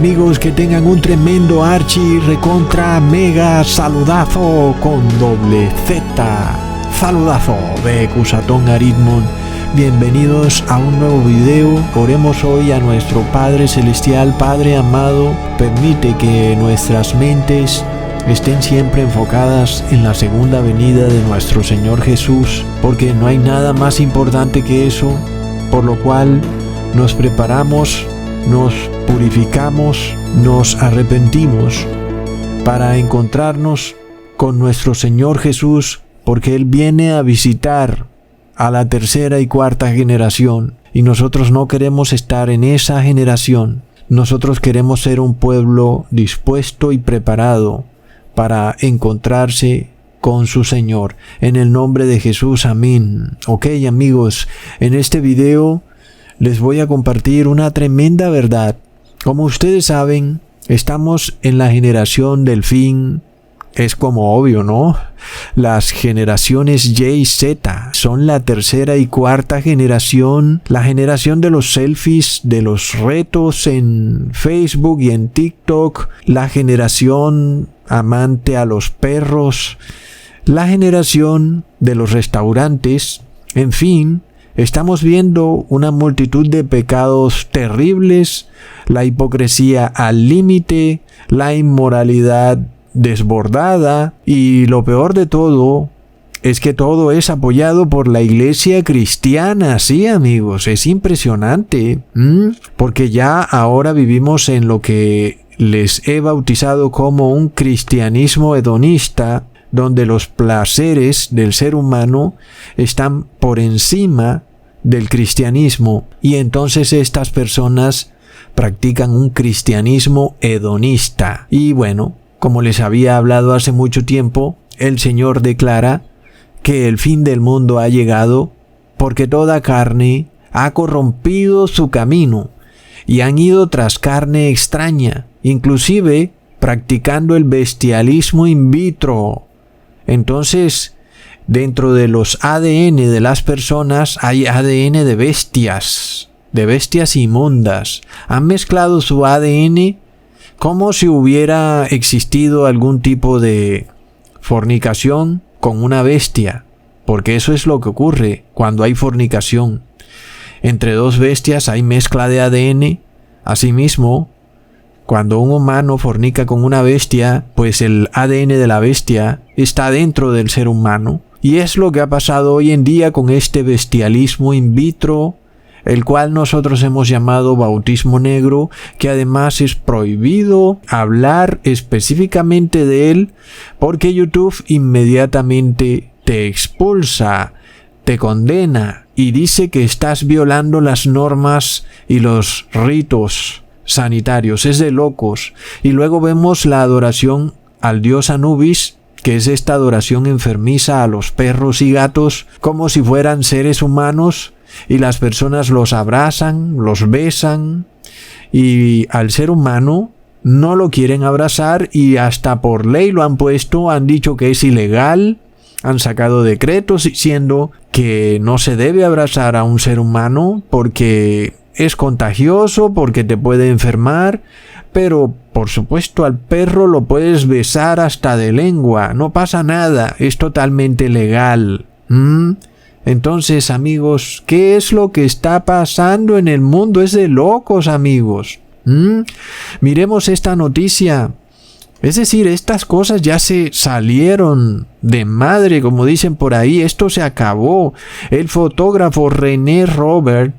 Amigos, que tengan un tremendo archi recontra mega saludazo con doble Z. Saludazo de Cusatón Aritmon. Bienvenidos a un nuevo video. Oremos hoy a nuestro Padre Celestial. Padre amado, permite que nuestras mentes estén siempre enfocadas en la segunda venida de nuestro Señor Jesús, porque no hay nada más importante que eso, por lo cual nos preparamos, nos purificamos, nos arrepentimos para encontrarnos con nuestro Señor Jesús, porque Él viene a visitar a la tercera y cuarta generación, y nosotros no queremos estar en esa generación. Nosotros queremos ser un pueblo dispuesto y preparado para encontrarse con su Señor. En el nombre de Jesús, amén. Ok, amigos, en este video les voy a compartir una tremenda verdad. Como ustedes saben, estamos en la generación del fin. Es como obvio, ¿no? Las generaciones Y y Z son la tercera y cuarta generación. La generación de los selfies, de los retos en Facebook y en TikTok. La generación amante a los perros. La generación de los restaurantes. En fin, estamos viendo una multitud de pecados terribles. La hipocresía al límite. La inmoralidad desbordada, y lo peor de todo es que todo es apoyado por la iglesia cristiana. Sí, amigos, es impresionante, porque ya ahora vivimos en lo que les he bautizado como un cristianismo hedonista, donde los placeres del ser humano están por encima del cristianismo, y entonces estas personas practican un cristianismo hedonista. Y bueno, como les había hablado hace mucho tiempo, el Señor declara que el fin del mundo ha llegado porque toda carne ha corrompido su camino y han ido tras carne extraña, inclusive practicando el bestialismo in vitro. Entonces, dentro de los ADN de las personas hay ADN de bestias inmundas. Han mezclado su ADN como si hubiera existido algún tipo de fornicación con una bestia, porque eso es lo que ocurre cuando hay fornicación. Entre dos bestias hay mezcla de ADN. Asimismo, cuando un humano fornica con una bestia, pues el ADN de la bestia está dentro del ser humano. Y es lo que ha pasado hoy en día con este bestialismo in vitro, el cual nosotros hemos llamado bautismo negro, que además es prohibido hablar específicamente de él, porque YouTube inmediatamente te expulsa, te condena y dice que estás violando las normas y los ritos sanitarios. Es de locos. Y luego vemos la adoración al dios Anubis, que es esta adoración enfermiza a los perros y gatos como si fueran seres humanos, y las personas los abrazan, los besan, y al ser humano no lo quieren abrazar, y hasta por ley lo han puesto, han dicho que es ilegal, han sacado decretos diciendo que no se debe abrazar a un ser humano porque es contagioso, porque te puede enfermar. Pero por supuesto al perro lo puedes besar hasta de lengua, no pasa nada, es totalmente legal. Entonces, amigos, ¿qué es lo que está pasando en el mundo? Es de locos, amigos. Miremos esta noticia. Es decir, estas cosas ya se salieron de madre, como dicen por ahí. Esto se acabó. El fotógrafo René Robert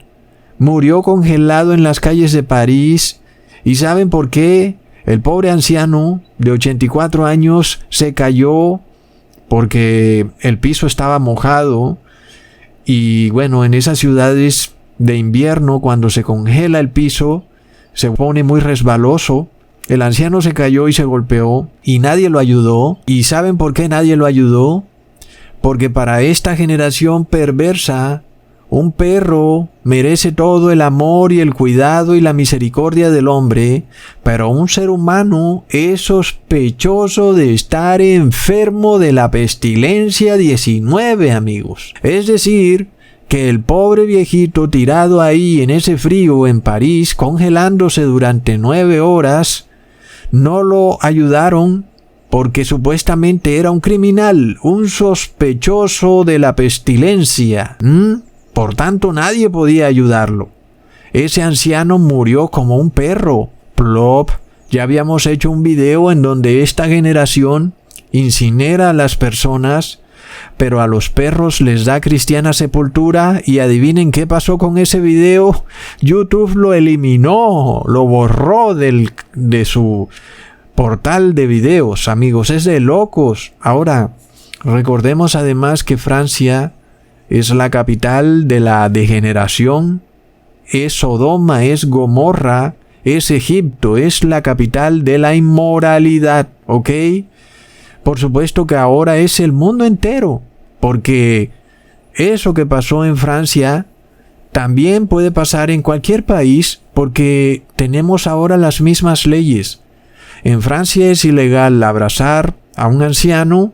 murió congelado en las calles de París. ¿Y saben por qué? El pobre anciano de 84 años se cayó porque el piso estaba mojado. Y bueno, en esas ciudades de invierno, cuando se congela el piso, se pone muy resbaloso. El anciano se cayó y se golpeó, y nadie lo ayudó. ¿Y saben por qué nadie lo ayudó? Porque para esta generación perversa, un perro merece todo el amor y el cuidado y la misericordia del hombre, pero un ser humano es sospechoso de estar enfermo de la pestilencia 19, amigos. Es decir, que el pobre viejito tirado ahí en ese frío en París, congelándose durante 9 horas, no lo ayudaron porque supuestamente era un criminal, un sospechoso de la pestilencia. Por tanto, nadie podía ayudarlo. Ese anciano murió como un perro. Plop. Ya habíamos hecho un video en donde esta generación incinera a las personas, pero a los perros les da cristiana sepultura, y adivinen qué pasó con ese video. YouTube lo eliminó, lo borró de su portal de videos, amigos. Es de locos. Ahora, recordemos además que Francia es la capital de la degeneración, es Sodoma, es Gomorra, es Egipto, es la capital de la inmoralidad, ¿ok? Por supuesto que ahora es el mundo entero, porque eso que pasó en Francia también puede pasar en cualquier país, porque tenemos ahora las mismas leyes. En Francia es ilegal abrazar a un anciano,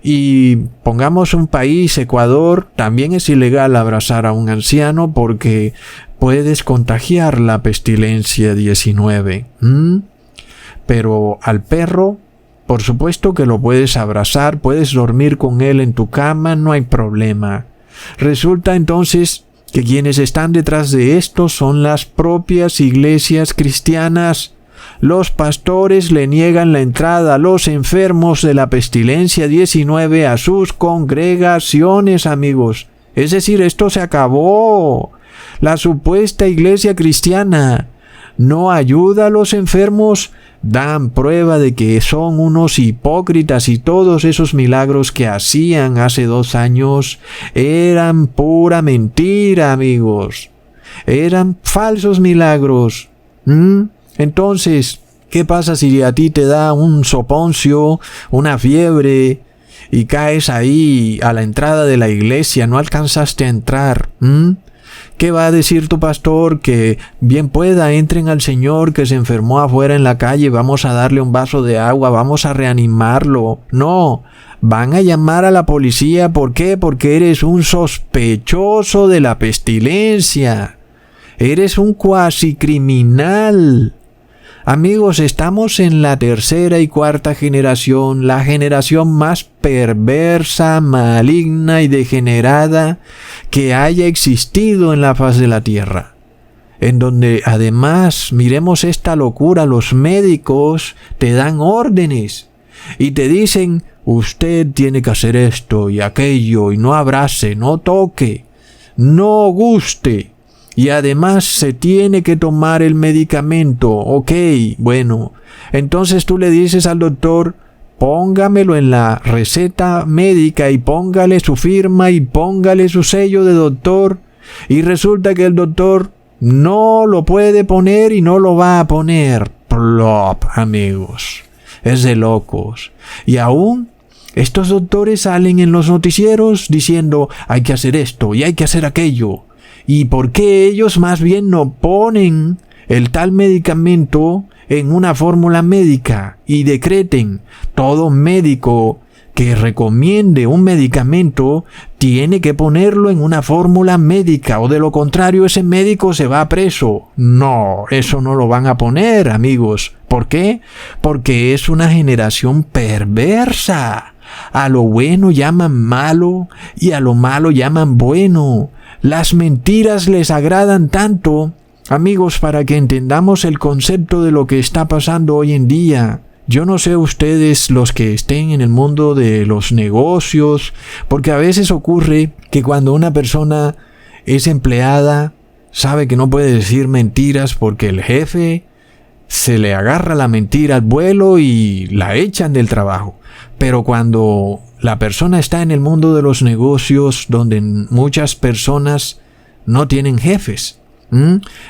y pongamos un país, Ecuador, también es ilegal abrazar a un anciano porque puedes contagiar la pestilencia 19. Pero al perro, por supuesto que lo puedes abrazar, puedes dormir con él en tu cama, no hay problema. Resulta entonces que quienes están detrás de esto son las propias iglesias cristianas. Los pastores le niegan la entrada a los enfermos de la pestilencia 19 a sus congregaciones, amigos. Es decir, esto se acabó. La supuesta iglesia cristiana no ayuda a los enfermos, dan prueba de que son unos hipócritas, y todos esos milagros que hacían hace 2 años eran pura mentira, amigos. Eran falsos milagros. Entonces, ¿qué pasa si a ti te da un soponcio, una fiebre, y caes ahí a la entrada de la iglesia, no alcanzaste a entrar? ¿Qué va a decir tu pastor? Que bien pueda, entren al Señor, que se enfermó afuera en la calle, vamos a darle un vaso de agua, vamos a reanimarlo. No, van a llamar a la policía. ¿Por qué? Porque eres un sospechoso de la pestilencia. Eres un cuasi criminal. Amigos, estamos en la 3ª y 4ª generación, la generación más perversa, maligna y degenerada que haya existido en la faz de la tierra. En donde además, miremos esta locura, los médicos te dan órdenes y te dicen, usted tiene que hacer esto y aquello, y no abrace, no toque, no guste. Y además se tiene que tomar el medicamento. Ok, bueno. Entonces tú le dices al doctor, póngamelo en la receta médica y póngale su firma y póngale su sello de doctor. Y resulta que el doctor no lo puede poner y no lo va a poner. Plop, amigos. Es de locos. Y aún estos doctores salen en los noticieros diciendo, hay que hacer esto y hay que hacer aquello. ¿Y por qué ellos más bien no ponen el tal medicamento en una fórmula médica y decreten, todo médico que recomiende un medicamento tiene que ponerlo en una fórmula médica, o de lo contrario ese médico se va preso? No, eso no lo van a poner, amigos. ¿Por qué? Porque es una generación perversa. A lo bueno llaman malo y a lo malo llaman bueno. Las mentiras les agradan tanto, amigos, para que entendamos el concepto de lo que está pasando hoy en día. Yo no sé ustedes, los que estén en el mundo de los negocios, porque a veces ocurre que cuando una persona es empleada, sabe que no puede decir mentiras porque el jefe se le agarra la mentira al vuelo y la echan del trabajo. Pero cuando la persona está en el mundo de los negocios, donde muchas personas no tienen jefes,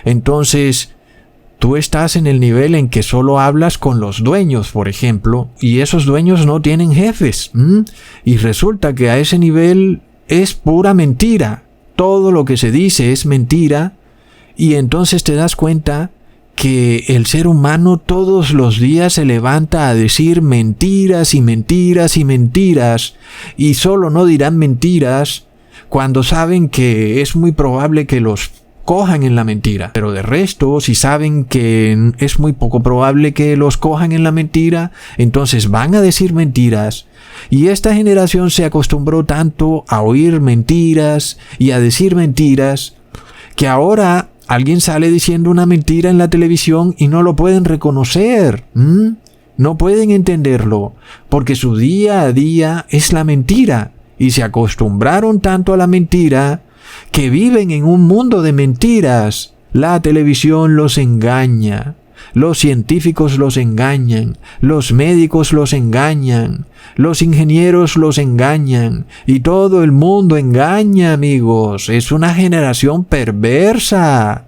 entonces tú estás en el nivel en que solo hablas con los dueños, por ejemplo, y esos dueños no tienen jefes. Y resulta que a ese nivel es pura mentira. Todo lo que se dice es mentira, y entonces te das cuenta que el ser humano todos los días se levanta a decir mentiras y mentiras y mentiras, y solo no dirán mentiras cuando saben que es muy probable que los cojan en la mentira. Pero de resto, si saben que es muy poco probable que los cojan en la mentira, entonces van a decir mentiras. Y esta generación se acostumbró tanto a oír mentiras y a decir mentiras, que ahora alguien sale diciendo una mentira en la televisión y no lo pueden reconocer. No pueden entenderlo, porque su día a día es la mentira. Y se acostumbraron tanto a la mentira que viven en un mundo de mentiras. La televisión los engaña, los científicos los engañan, los médicos los engañan, los ingenieros los engañan, y todo el mundo engaña, amigos. Es una generación perversa.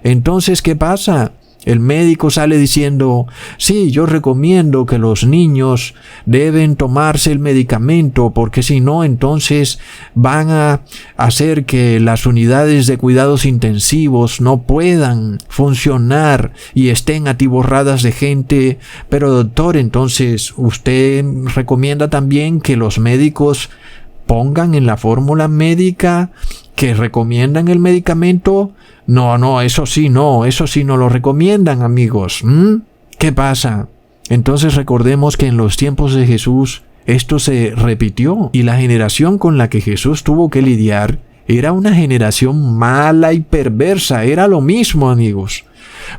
Entonces, ¿qué pasa? El médico sale diciendo, sí, yo recomiendo que los niños deben tomarse el medicamento porque si no, entonces van a hacer que las unidades de cuidados intensivos no puedan funcionar y estén atiborradas de gente. Pero doctor, entonces usted recomienda también que los médicos pongan en la fórmula médica que recomiendan el medicamento. No, eso sí no lo recomiendan, amigos. ¿Qué pasa? Entonces recordemos que en los tiempos de Jesús esto se repitió y la generación con la que Jesús tuvo que lidiar era una generación mala y perversa. Era lo mismo, amigos.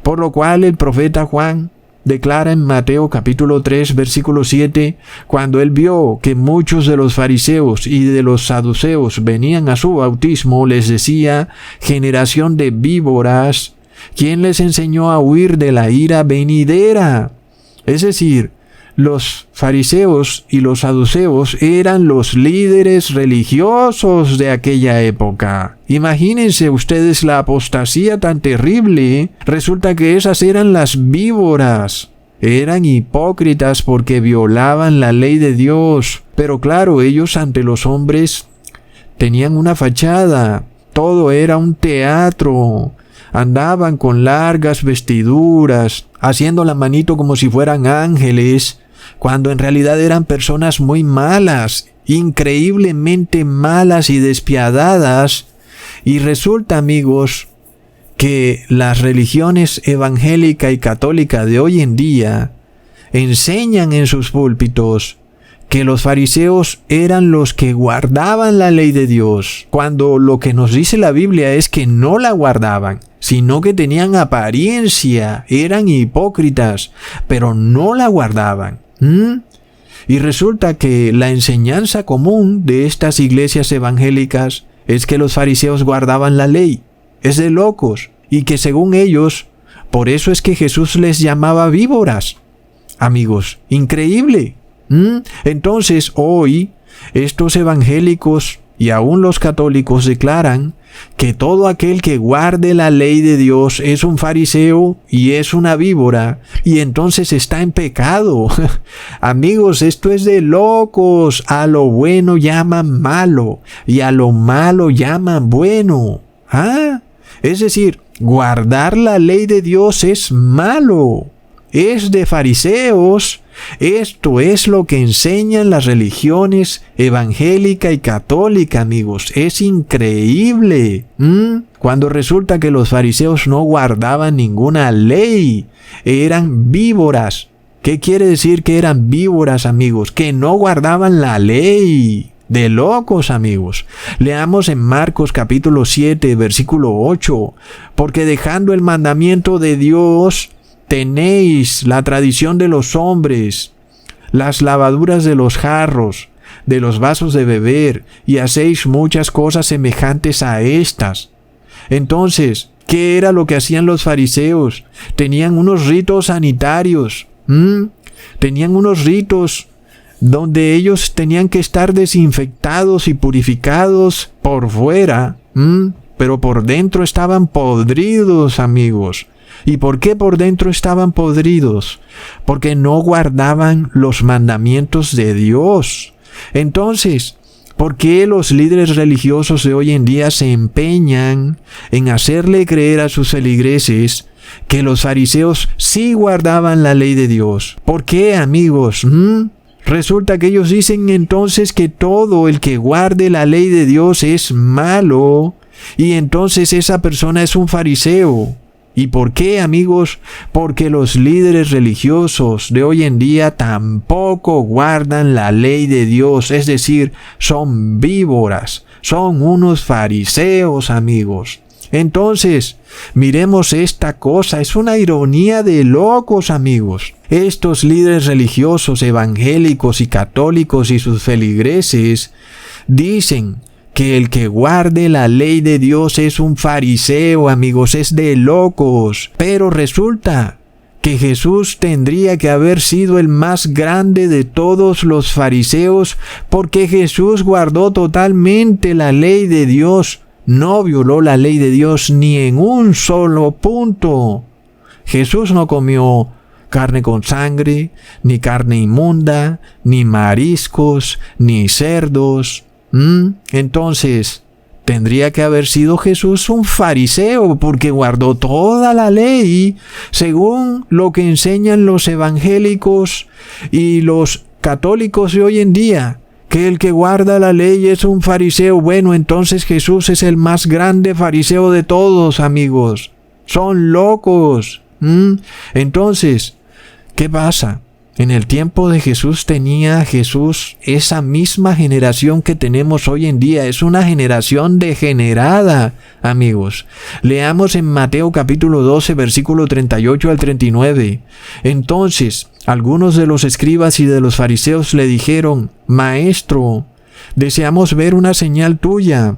Por lo cual el profeta Juan declara en Mateo capítulo 3 versículo 7, cuando él vio que muchos de los fariseos y de los saduceos venían a su bautismo, les decía, generación de víboras, ¿quién les enseñó a huir de la ira venidera? Es decir, los fariseos y los saduceos eran los líderes religiosos de aquella época. Imagínense ustedes la apostasía tan terrible. Resulta que esas eran las víboras. Eran hipócritas porque violaban la ley de Dios. Pero claro, ellos ante los hombres tenían una fachada. Todo era un teatro. Andaban con largas vestiduras, haciendo la manito como si fueran ángeles, cuando en realidad eran personas muy malas, increíblemente malas y despiadadas. Y resulta, amigos, que las religiones evangélica y católica de hoy en día enseñan en sus púlpitos que los fariseos eran los que guardaban la ley de Dios, cuando lo que nos dice la Biblia es que no la guardaban, sino que tenían apariencia, eran hipócritas, pero no la guardaban. Y resulta que la enseñanza común de estas iglesias evangélicas es que los fariseos guardaban la ley. Es de locos. Y que según ellos, por eso es que Jesús les llamaba víboras. Amigos, increíble. Entonces hoy estos evangélicos y aún los católicos declaran que todo aquel que guarde la ley de Dios es un fariseo y es una víbora, y entonces está en pecado. Amigos, esto es de locos. A lo bueno llaman malo y a lo malo llaman bueno. Es decir, guardar la ley de Dios es malo. Es de fariseos. Esto es lo que enseñan las religiones evangélica y católica, amigos. Es increíble. Cuando resulta que los fariseos no guardaban ninguna ley, eran víboras. ¿Qué quiere decir que eran víboras, amigos? Que no guardaban la ley. De locos, amigos. Leamos en Marcos capítulo 7, versículo 8. Porque dejando el mandamiento de Dios, tenéis la tradición de los hombres, las lavaduras de los jarros, de los vasos de beber, y hacéis muchas cosas semejantes a estas. Entonces, ¿qué era lo que hacían los fariseos? Tenían unos ritos sanitarios. Tenían unos ritos donde ellos tenían que estar desinfectados y purificados por fuera, pero por dentro estaban podridos, amigos. ¿Y por qué por dentro estaban podridos? Porque no guardaban los mandamientos de Dios. Entonces, ¿por qué los líderes religiosos de hoy en día se empeñan en hacerle creer a sus feligreses que los fariseos sí guardaban la ley de Dios? ¿Por qué, amigos? Resulta que ellos dicen entonces que todo el que guarde la ley de Dios es malo, y entonces esa persona es un fariseo. ¿Y por qué, amigos? Porque los líderes religiosos de hoy en día tampoco guardan la ley de Dios, es decir, son víboras, son unos fariseos, amigos. Entonces, miremos esta cosa, es una ironía de locos, amigos. Estos líderes religiosos, evangélicos y católicos y sus feligreses dicen que el que guarde la ley de Dios es un fariseo, amigos, es de locos. Pero resulta que Jesús tendría que haber sido el más grande de todos los fariseos, porque Jesús guardó totalmente la ley de Dios. No violó la ley de Dios ni en un solo punto. Jesús no comió carne con sangre, ni carne inmunda, ni mariscos, ni cerdos. Entonces, tendría que haber sido Jesús un fariseo, porque guardó toda la ley, según lo que enseñan los evangélicos y los católicos de hoy en día, que el que guarda la ley es un fariseo. Bueno, entonces Jesús es el más grande fariseo de todos, amigos. Son locos. Entonces, ¿qué pasa? En el tiempo de Jesús tenía Jesús esa misma generación que tenemos hoy en día. Es una generación degenerada, amigos. Leamos en Mateo capítulo 12, versículo 38 al 39. Entonces, algunos de los escribas y de los fariseos le dijeron: Maestro, deseamos ver una señal tuya.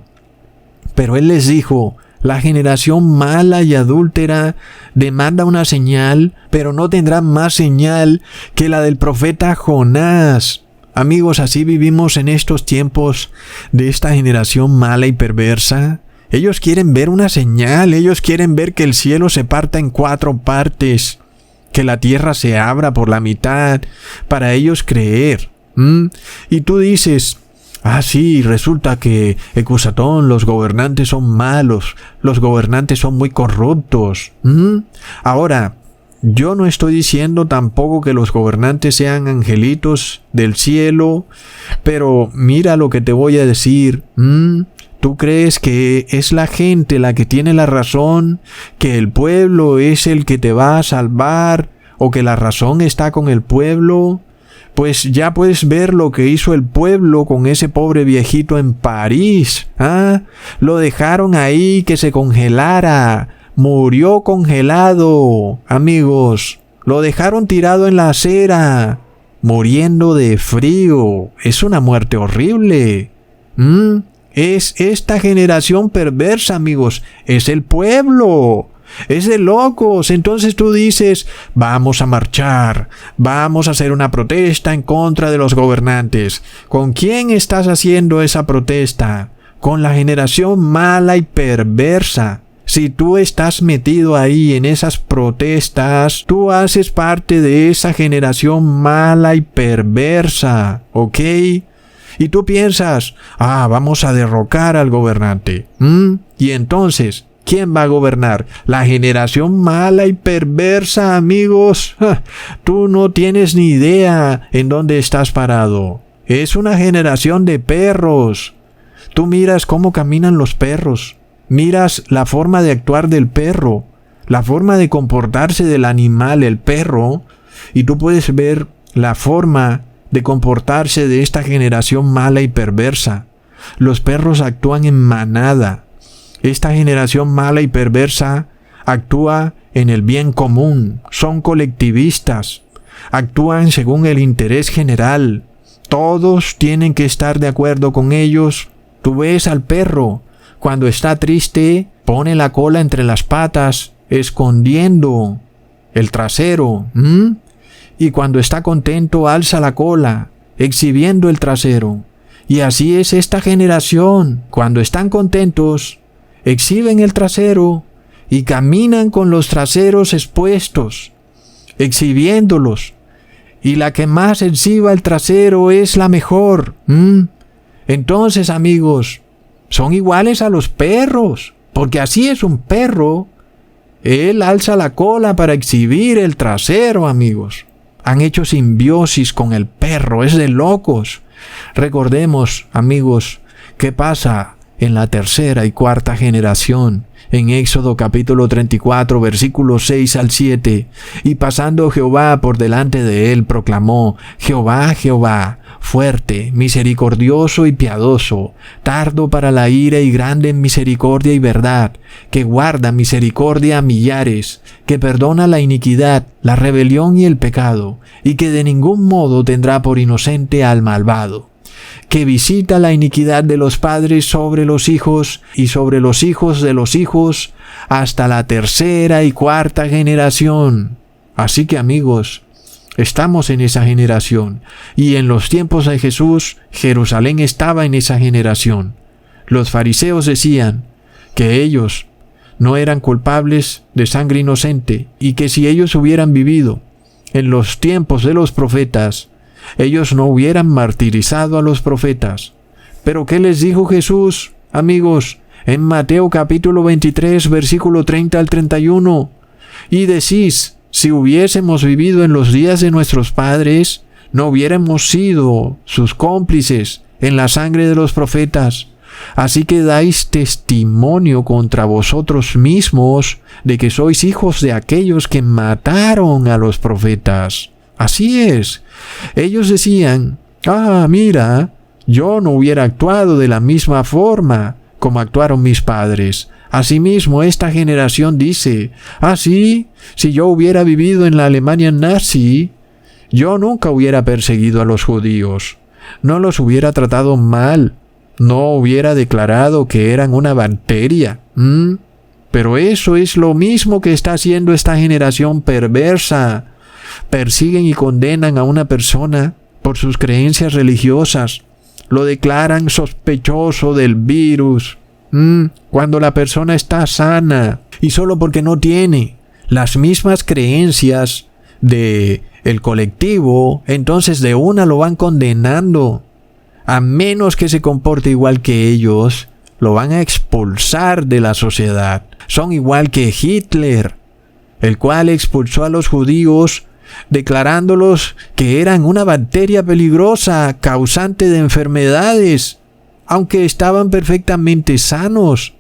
Pero él les dijo: la generación mala y adúltera demanda una señal, pero no tendrá más señal que la del profeta Jonás. Amigos, así vivimos en estos tiempos de esta generación mala y perversa. Ellos quieren ver una señal, ellos quieren ver que el cielo se parta en 4 partes, que la tierra se abra por la mitad, para ellos creer. Y tú dices: sí, resulta que Ecusatón, los gobernantes son malos, los gobernantes son muy corruptos. Ahora, yo no estoy diciendo tampoco que los gobernantes sean angelitos del cielo, pero mira lo que te voy a decir. ¿Tú crees que es la gente la que tiene la razón, que el pueblo es el que te va a salvar, o que la razón está con el pueblo? Pues ya puedes ver lo que hizo el pueblo con ese pobre viejito en París. Lo dejaron ahí que se congelara. Murió congelado, amigos. Lo dejaron tirado en la acera, muriendo de frío. Es una muerte horrible. Es esta generación perversa, amigos. Es el pueblo. Es de locos. Entonces tú dices: vamos a marchar, vamos a hacer una protesta en contra de los gobernantes. ¿Con quién estás haciendo esa protesta? Con la generación mala y perversa. Si tú estás metido ahí en esas protestas, tú haces parte de esa generación mala y perversa, ¿ok? Y tú piensas: vamos a derrocar al gobernante. Y entonces, ¿quién va a gobernar? La generación mala y perversa, amigos. Tú no tienes ni idea en dónde estás parado. Es una generación de perros. Tú miras cómo caminan los perros. Miras la forma de actuar del perro, la forma de comportarse del animal, el perro, y tú puedes ver la forma de comportarse de esta generación mala y perversa. Los perros actúan en manada. Esta generación mala y perversa actúa en el bien común, son colectivistas, actúan según el interés general. Todos tienen que estar de acuerdo con ellos. Tú ves al perro, cuando está triste, pone la cola entre las patas, escondiendo el trasero. Y cuando está contento, alza la cola, exhibiendo el trasero. Y así es esta generación. Cuando están contentos, exhiben el trasero y caminan con los traseros expuestos, exhibiéndolos. Y la que más exhiba el trasero es la mejor. Entonces, amigos, son iguales a los perros, porque así es un perro. Él alza la cola para exhibir el trasero, amigos. Han hecho simbiosis con el perro, es de locos. Recordemos, amigos, qué pasa en la tercera y cuarta generación. En Éxodo capítulo 34, versículos 6 al 7. Y pasando Jehová por delante de él, proclamó: Jehová, Jehová, fuerte, misericordioso y piadoso, tardo para la ira y grande en misericordia y verdad, que guarda misericordia a millares, que perdona la iniquidad, la rebelión y el pecado, y que de ningún modo tendrá por inocente al malvado, que visita la iniquidad de los padres sobre los hijos y sobre los hijos de los hijos hasta la tercera y cuarta generación. Así que, amigos, estamos en esa generación, y en los tiempos de Jesús, Jerusalén estaba en esa generación. Los fariseos decían que ellos no eran culpables de sangre inocente, y que si ellos hubieran vivido en los tiempos de los profetas, ellos no hubieran martirizado a los profetas. Pero ¿qué les dijo Jesús, amigos? En Mateo capítulo 23, versículo 30 al 31. Y decís: si hubiésemos vivido en los días de nuestros padres, no hubiéramos sido sus cómplices en la sangre de los profetas. Así que dais testimonio contra vosotros mismos de que sois hijos de aquellos que mataron a los profetas. Así es. Ellos decían: mira, yo no hubiera actuado de la misma forma como actuaron mis padres. Asimismo, esta generación dice: sí, si yo hubiera vivido en la Alemania nazi, yo nunca hubiera perseguido a los judíos, no los hubiera tratado mal, no hubiera declarado que eran una bacteria. Pero eso es lo mismo que está haciendo esta generación perversa. Persiguen y condenan a una persona por sus creencias religiosas. Lo declaran sospechoso del virus, cuando la persona está sana, y solo porque no tiene las mismas creencias de el colectivo, entonces de una lo van condenando. A menos que se comporte igual que ellos, lo van a expulsar de la sociedad. Son igual que Hitler, el cual expulsó a los judíos declarándolos que eran una bacteria peligrosa, causante de enfermedades, aunque estaban perfectamente sanos.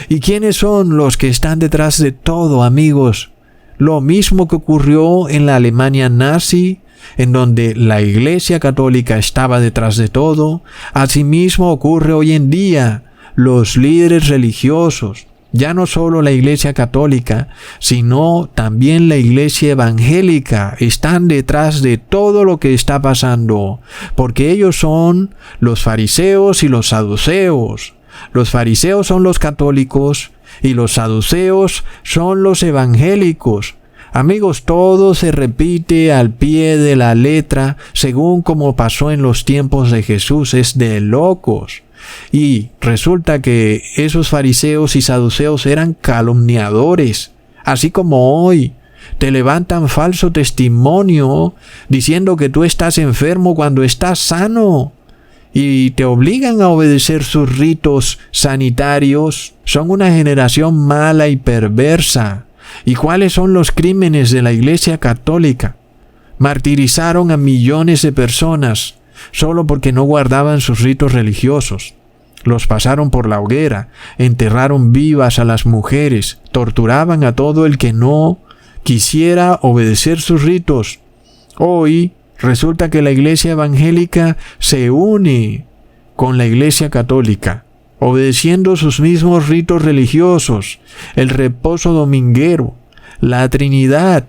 ¿Y quiénes son los que están detrás de todo, amigos? Lo mismo que ocurrió en la Alemania nazi, en donde la Iglesia Católica estaba detrás de todo, asimismo ocurre hoy en día. Los líderes religiosos, ya no solo la Iglesia Católica, sino también la Iglesia Evangélica, están detrás de todo lo que está pasando, porque ellos son los fariseos y los saduceos. Los fariseos son los católicos y los saduceos son los evangélicos. Amigos, todo se repite al pie de la letra, según como pasó en los tiempos de Jesús. Es de locos. Y resulta que esos fariseos y saduceos eran calumniadores, así como hoy te levantan falso testimonio diciendo que tú estás enfermo cuando estás sano y te obligan a obedecer sus ritos sanitarios. Son una generación mala y perversa. ¿Y cuáles son los crímenes de la Iglesia Católica? Martirizaron a millones de personas solo porque no guardaban sus ritos religiosos. Los pasaron por la hoguera, enterraron vivas a las mujeres, torturaban a todo el que no quisiera obedecer sus ritos. Hoy resulta que la Iglesia Evangélica se une con la Iglesia Católica, obedeciendo sus mismos ritos religiosos, el reposo dominguero, la Trinidad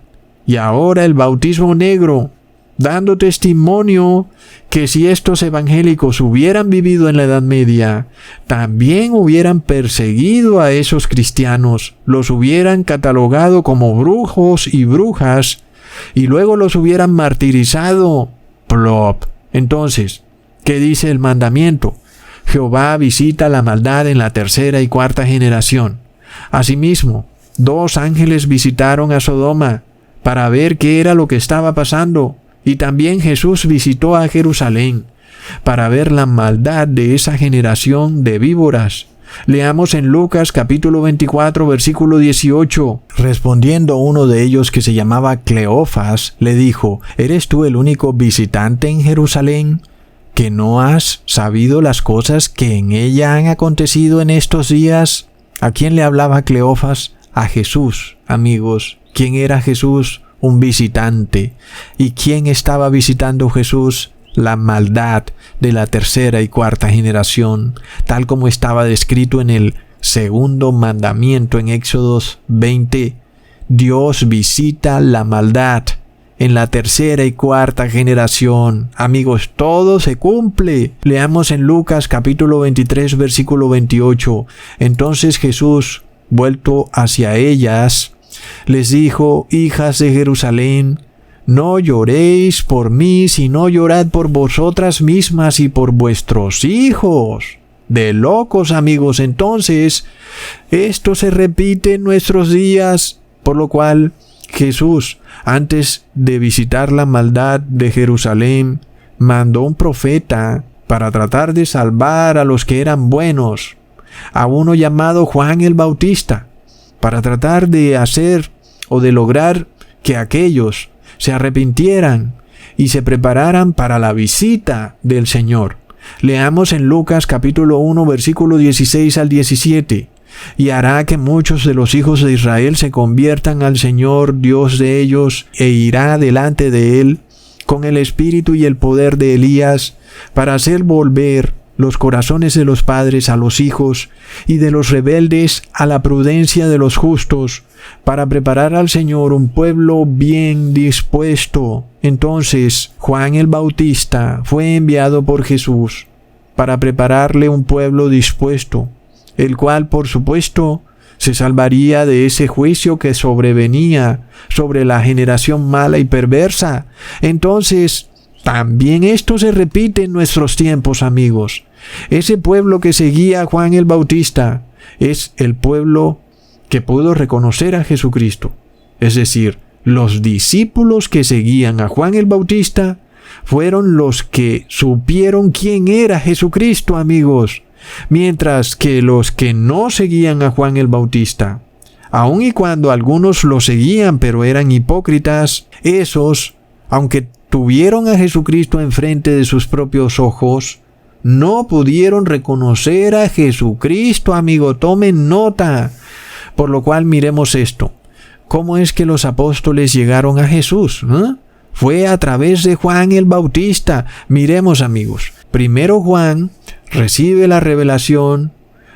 y ahora el bautismo negro, dando testimonio que si estos evangélicos hubieran vivido en la Edad Media, también hubieran perseguido a esos cristianos, los hubieran catalogado como brujos y brujas, y luego los hubieran martirizado. Plop. Entonces, ¿qué dice el mandamiento? Jehová visita la maldad en la tercera y cuarta generación. Asimismo, 2 ángeles visitaron a Sodoma para ver qué era lo que estaba pasando. Y también Jesús visitó a Jerusalén para ver la maldad de esa generación de víboras. Leamos en Lucas capítulo 24, versículo 18. Respondiendo uno de ellos que se llamaba Cleofas, le dijo: ¿Eres tú el único visitante en Jerusalén, que no has sabido las cosas que en ella han acontecido en estos días? ¿A quién le hablaba Cleofas? A Jesús, amigos. ¿Quién era Jesús? Un visitante. ¿Y quién estaba visitando Jesús? La maldad de la tercera y cuarta generación, tal como estaba descrito en el segundo mandamiento en Éxodos 20. Dios visita la maldad en la tercera y cuarta generación. Amigos, todo se cumple. Leamos en Lucas capítulo 23, versículo 28. Entonces Jesús, vuelto hacia ellas, les dijo: hijas de Jerusalén, no lloréis por mí, sino llorad por vosotras mismas y por vuestros hijos. De locos, amigos. Entonces, esto se repite en nuestros días, por lo cual Jesús, antes de visitar la maldad de Jerusalén, mandó un profeta para tratar de salvar a los que eran buenos, a uno llamado Juan el Bautista, para tratar de hacer o de lograr que aquellos se arrepintieran y se prepararan para la visita del Señor. Leamos en Lucas capítulo 1, versículo 16 al 17. Y hará que muchos de los hijos de Israel se conviertan al Señor Dios de ellos, e irá delante de él con el espíritu y el poder de Elías, para hacer volver los corazones de los padres a los hijos, y de los rebeldes a la prudencia de los justos, para preparar al Señor un pueblo bien dispuesto. Entonces Juan el Bautista fue enviado por Jesús para prepararle un pueblo dispuesto, el cual, por supuesto, se salvaría de ese juicio que sobrevenía sobre la generación mala y perversa. Entonces, también esto se repite en nuestros tiempos, amigos. Ese pueblo que seguía a Juan el Bautista es el pueblo que pudo reconocer a Jesucristo. Es decir, los discípulos que seguían a Juan el Bautista fueron los que supieron quién era Jesucristo, amigos. Mientras que los que no seguían a Juan el Bautista, aun y cuando algunos lo seguían pero eran hipócritas, esos, aunque tuvieron a Jesucristo enfrente de sus propios ojos, no pudieron reconocer a Jesucristo, amigo. Tomen nota. Por lo cual miremos esto. ¿Cómo es que los apóstoles llegaron a Jesús? Fue a través de Juan el Bautista. Miremos, amigos. Primero Juan recibe la revelación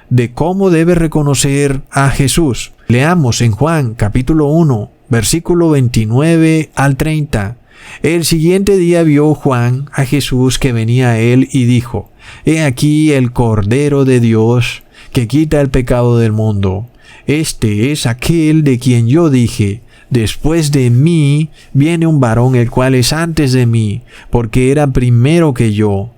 de cómo debe reconocer a Jesús. Leamos en Juan capítulo 1, versículo 29 al 30. El siguiente día vio Juan a Jesús que venía a él y dijo: He aquí el Cordero de Dios que quita el pecado del mundo. Este es aquel de quien yo dije: Después de mí viene un varón el cual es antes de mí, porque era primero que yo.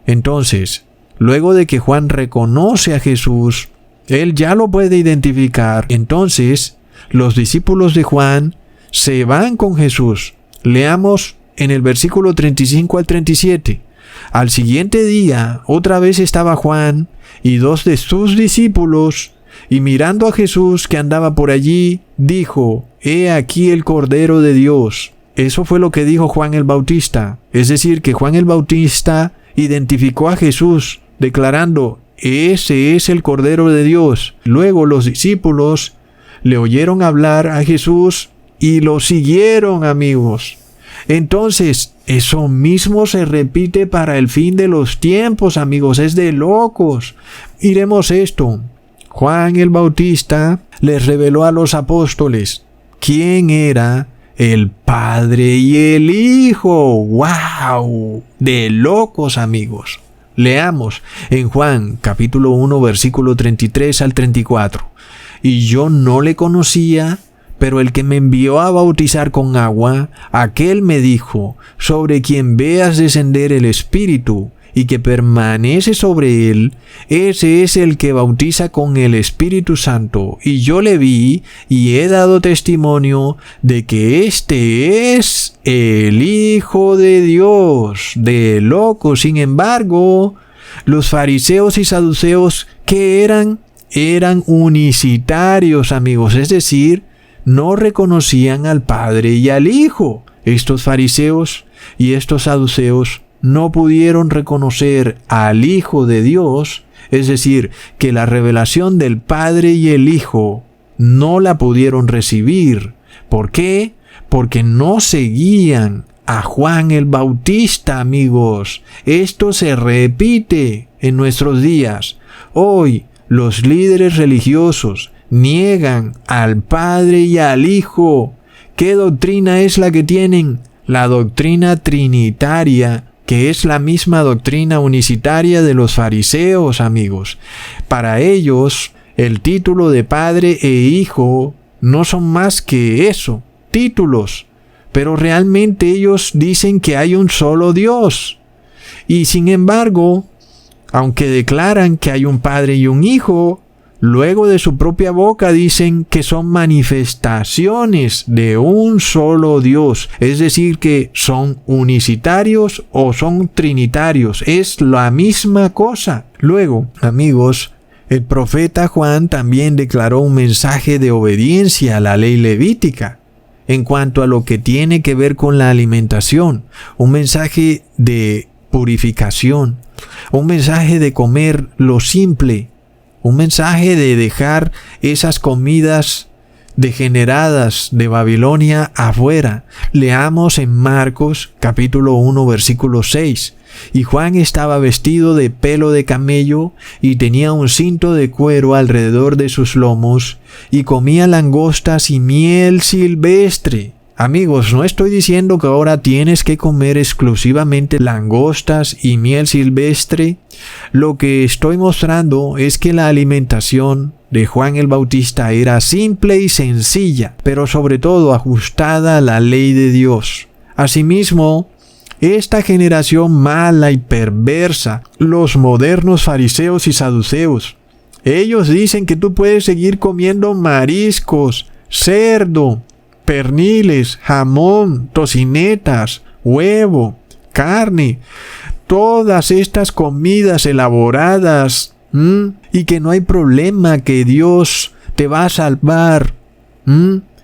Entonces, luego de que Juan reconoce a Jesús, él ya lo puede identificar. Entonces, los discípulos de Juan se van con Jesús. Leamos en el versículo 35 al 37. Al siguiente día, otra vez estaba Juan y dos de sus discípulos, y mirando a Jesús que andaba por allí, dijo: He aquí el Cordero de Dios. Eso fue lo que dijo Juan el Bautista. Es decir, que Juan el Bautista identificó a Jesús, declarando: Ese es el Cordero de Dios. Luego los discípulos le oyeron hablar a Jesús y lo siguieron, amigos. Entonces, eso mismo se repite para el fin de los tiempos, amigos. Es de locos. Miremos esto. Juan el Bautista les reveló a los apóstoles quién era el Padre y el Hijo. ¡Wow! De locos, amigos. Leamos en Juan capítulo 1, versículo 33 al 34. Y yo no le conocía, pero el que me envió a bautizar con agua, aquel me dijo: sobre quien veas descender el Espíritu y que permanece sobre él, ese es el que bautiza con el Espíritu Santo. Y yo le vi y he dado testimonio de que este es el Hijo de Dios. De loco. Sin embargo, los fariseos y saduceos, ¿qué eran? eran unicitarios, amigos, es decir, no reconocían al Padre y al Hijo. Estos fariseos y estos saduceos no pudieron reconocer al Hijo de Dios, es decir, que la revelación del Padre y el Hijo no la pudieron recibir. ¿Por qué? Porque no seguían a Juan el Bautista, amigos. Esto se repite en nuestros días. Hoy los líderes religiosos niegan al Padre y al Hijo. ¿Qué doctrina es la que tienen? La doctrina trinitaria, que es la misma doctrina unicitaria de los fariseos, amigos. Para ellos, el título de Padre e Hijo no son más que eso, títulos. Pero realmente ellos dicen que hay un solo Dios. Y sin embargo, aunque declaran que hay un Padre y un Hijo, luego de su propia boca dicen que son manifestaciones de un solo Dios. Es decir, que son unicitarios o son trinitarios. Es la misma cosa. Luego, amigos, el profeta Juan también declaró un mensaje de obediencia a la ley levítica en cuanto a lo que tiene que ver con la alimentación. Un mensaje de purificación. Un mensaje de comer lo simple. Un mensaje de dejar esas comidas degeneradas de Babilonia afuera. Leamos en Marcos capítulo 1 versículo 6. Y Juan estaba vestido de pelo de camello y tenía un cinto de cuero alrededor de sus lomos y comía langostas y miel silvestre. Amigos, no estoy diciendo que ahora tienes que comer exclusivamente langostas y miel silvestre. Lo que estoy mostrando es que la alimentación de Juan el Bautista era simple y sencilla, pero sobre todo ajustada a la ley de Dios. Asimismo, esta generación mala y perversa, los modernos fariseos y saduceos, ellos dicen que tú puedes seguir comiendo mariscos, cerdo, perniles, jamón, tocinetas, huevo, carne, todas estas comidas elaboradas, y que no hay problema, que Dios te va a salvar.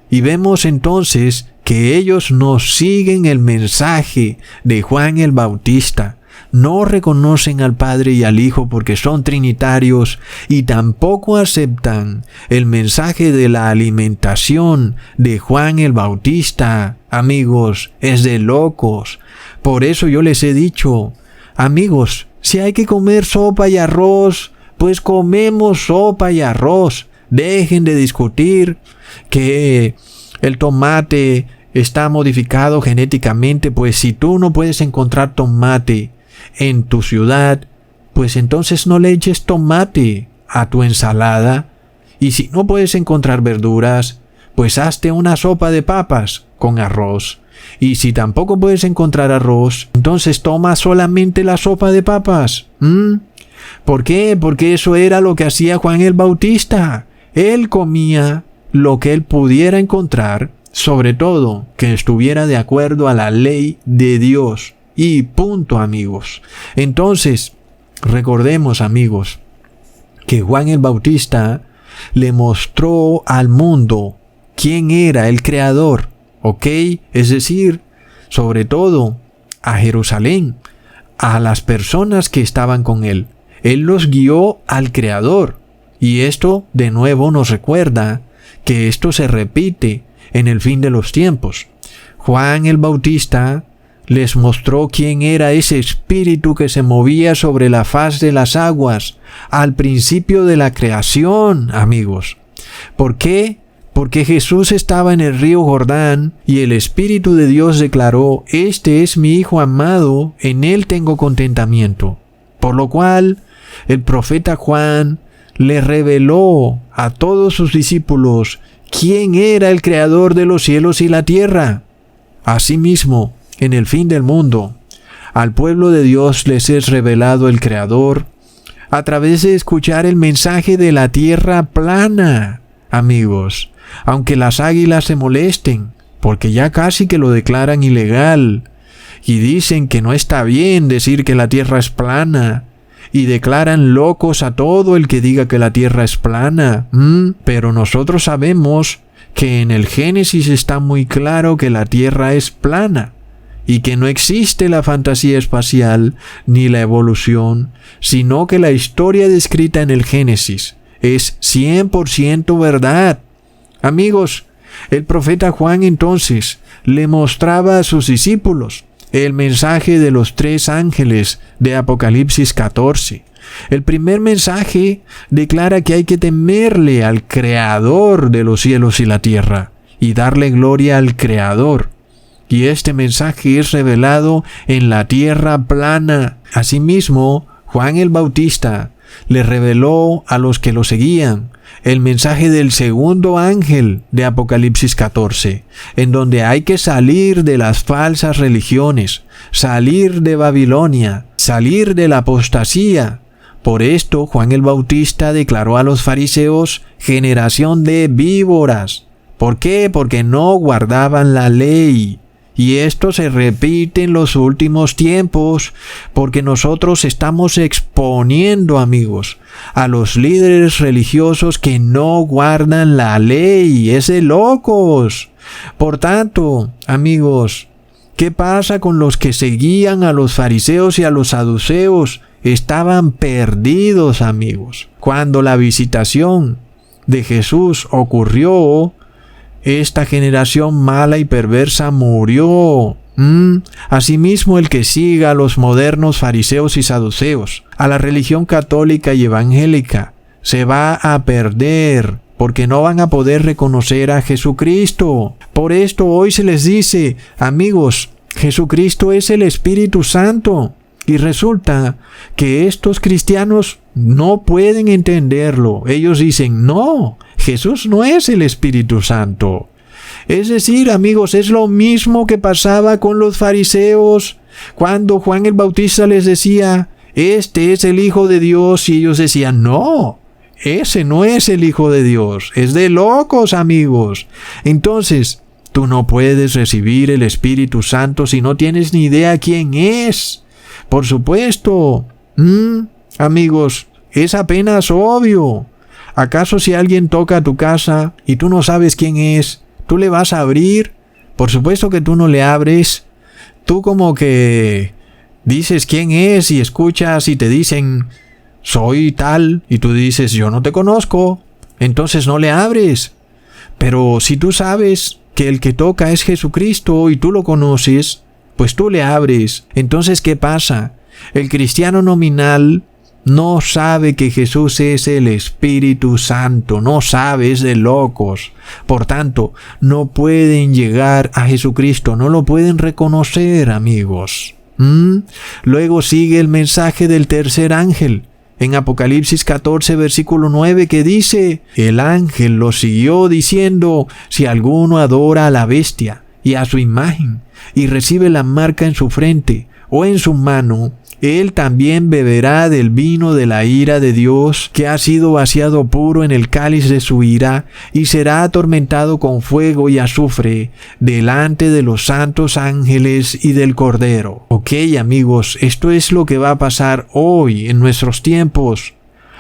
Y vemos entonces que ellos no siguen el mensaje de Juan el Bautista. No reconocen al Padre y al Hijo porque son trinitarios y tampoco aceptan el mensaje de la alimentación de Juan el Bautista. Amigos, es de locos. Por eso yo les he dicho, amigos, si hay que comer sopa y arroz, pues comemos sopa y arroz. Dejen de discutir que el tomate está modificado genéticamente, pues si tú no puedes encontrar tomate en tu ciudad, pues entonces no le eches tomate a tu ensalada. Y si no puedes encontrar verduras, pues hazte una sopa de papas con arroz. Y si tampoco puedes encontrar arroz, entonces toma solamente la sopa de papas. ¿Por qué? Porque eso era lo que hacía Juan el Bautista. Él comía lo que él pudiera encontrar, sobre todo que estuviera de acuerdo a la ley de Dios. Y punto, amigos. Entonces, recordemos, amigos, que Juan el Bautista le mostró al mundo quién era el Creador, ¿ok? Es decir, sobre todo a Jerusalén, a las personas que estaban con él. Él los guió al Creador. Y esto, de nuevo, nos recuerda que esto se repite en el fin de los tiempos. Juan el Bautista les mostró quién era ese espíritu que se movía sobre la faz de las aguas al principio de la creación, amigos. ¿Por qué? Porque Jesús estaba en el río Jordán y el Espíritu de Dios declaró: «Este es mi Hijo amado, en él tengo contentamiento». Por lo cual, el profeta Juan le reveló a todos sus discípulos quién era el Creador de los cielos y la tierra. Asimismo, en el fin del mundo, al pueblo de Dios les es revelado el Creador a través de escuchar el mensaje de la tierra plana, amigos. Aunque las águilas se molesten, porque ya casi que lo declaran ilegal, y dicen que no está bien decir que la tierra es plana, y declaran locos a todo el que diga que la tierra es plana. Pero nosotros sabemos que en el Génesis está muy claro que la tierra es plana y que no existe la fantasía espacial ni la evolución, sino que la historia descrita en el Génesis es 100% verdad. Amigos, el profeta Juan entonces le mostraba a sus discípulos el mensaje de los 3 ángeles de Apocalipsis 14. El primer mensaje declara que hay que temerle al Creador de los cielos y la tierra y darle gloria al Creador. Y este mensaje es revelado en la tierra plana. Asimismo, Juan el Bautista le reveló a los que lo seguían el mensaje del segundo ángel de Apocalipsis 14, en donde hay que salir de las falsas religiones, salir de Babilonia, salir de la apostasía. Por esto, Juan el Bautista declaró a los fariseos generación de víboras. ¿Por qué? Porque no guardaban la ley. Y esto se repite en los últimos tiempos, porque nosotros estamos exponiendo, amigos, a los líderes religiosos que no guardan la ley. Es de locos. Por tanto, amigos, ¿qué pasa con los que seguían a los fariseos y a los saduceos? Estaban perdidos, amigos. Cuando la visitación de Jesús ocurrió, esta generación mala y perversa murió. Asimismo, el que siga a los modernos fariseos y saduceos, a la religión católica y evangélica, se va a perder, porque no van a poder reconocer a Jesucristo. Por esto hoy se les dice, amigos, Jesucristo es el Espíritu Santo. Y resulta que estos cristianos no pueden entenderlo. Ellos dicen, no, Jesús no es el Espíritu Santo. Es decir, amigos, es lo mismo que pasaba con los fariseos cuando Juan el Bautista les decía, este es el Hijo de Dios, y ellos decían, no, ese no es el Hijo de Dios. Es de locos, amigos. Entonces, tú no puedes recibir el Espíritu Santo si no tienes ni idea quién es. Por supuesto, amigos, es apenas obvio. ¿Acaso si alguien toca a tu casa y tú no sabes quién es, tú le vas a abrir? Por supuesto que tú no le abres. Tú como que dices quién es y escuchas y te dicen, soy tal, y tú dices, yo no te conozco, entonces no le abres. Pero si tú sabes que el que toca es Jesucristo y tú lo conoces, pues tú le abres. Entonces, ¿qué pasa? El cristiano nominal no sabe que Jesús es el Espíritu Santo, no sabe, es de locos. Por tanto, no pueden llegar a Jesucristo, no lo pueden reconocer, amigos. Luego sigue el mensaje del tercer ángel. En Apocalipsis 14, versículo 9, que dice, el ángel lo siguió diciendo, si alguno adora a la bestia y a su imagen, y recibe la marca en su frente o en su mano, él también beberá del vino de la ira de Dios, que ha sido vaciado puro en el cáliz de su ira, y será atormentado con fuego y azufre delante de los santos ángeles y del Cordero. Ok, amigos, esto es lo que va a pasar hoy en nuestros tiempos.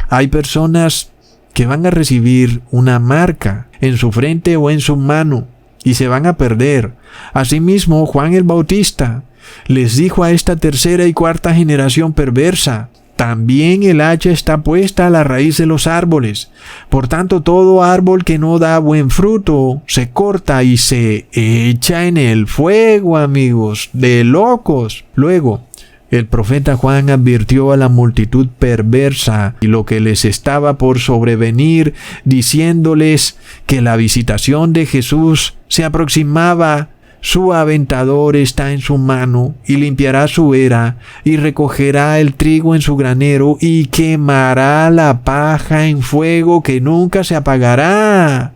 Hay personas que van a recibir una marca en su frente o en su mano y se van a perder. Asimismo, Juan el Bautista les dijo a esta tercera y cuarta generación perversa, también el hacha está puesta a la raíz de los árboles. Por tanto, todo árbol que no da buen fruto se corta y se echa en el fuego, amigos, de locos. Luego, el profeta Juan advirtió a la multitud perversa y lo que les estaba por sobrevenir, diciéndoles que la visitación de Jesús se aproximaba. Su aventador está en su mano, y limpiará su era, y recogerá el trigo en su granero, y quemará la paja en fuego que nunca se apagará.